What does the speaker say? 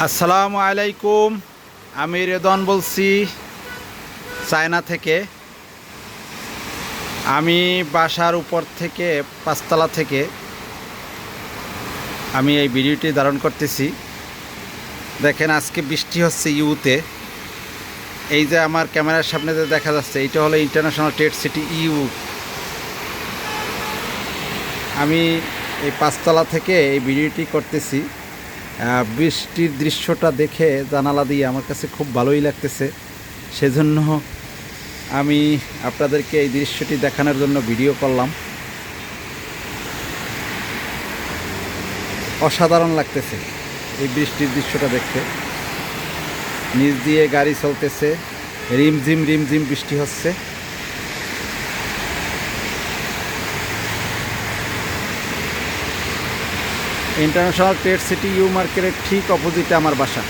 আসসালামু আলাইকুম। আমি রেদন বলছি চায়না থেকে। আমি বাসার উপর থেকে 5তলা থেকে আমি এই ভিডিওটি ধারণ করতেছি। দেখেন আজকে বৃষ্টি হচ্ছে ইউতে। এই যে আমার ক্যামেরার সামনে যে দেখা যাচ্ছে এইটা হলো ইন্টারন্যাশনাল ট্রেড সিটি ইউ। আমি এই 5তলা থেকে এই ভিডিওটি করতেছি। বৃষ্টির দৃশ্যটা দেখে জানালা দিয়ে আমার কাছে খুব ভালোই লাগতেছে, সেজন্য আমি আপনাদেরকে এই দৃশ্যটি দেখানোর জন্য ভিডিও করলাম। অসাধারণ লাগতেছে এই বৃষ্টির দৃশ্যটা দেখতে। নিচ দিয়ে গাড়ি চলতেছে, রিমঝিম রিমঝিম বৃষ্টি হচ্ছে। ইন্টারন্যাশনাল ট্রেড সিটি ইউ মার্কেটের ঠিক অপোজিটে আমার বাসা।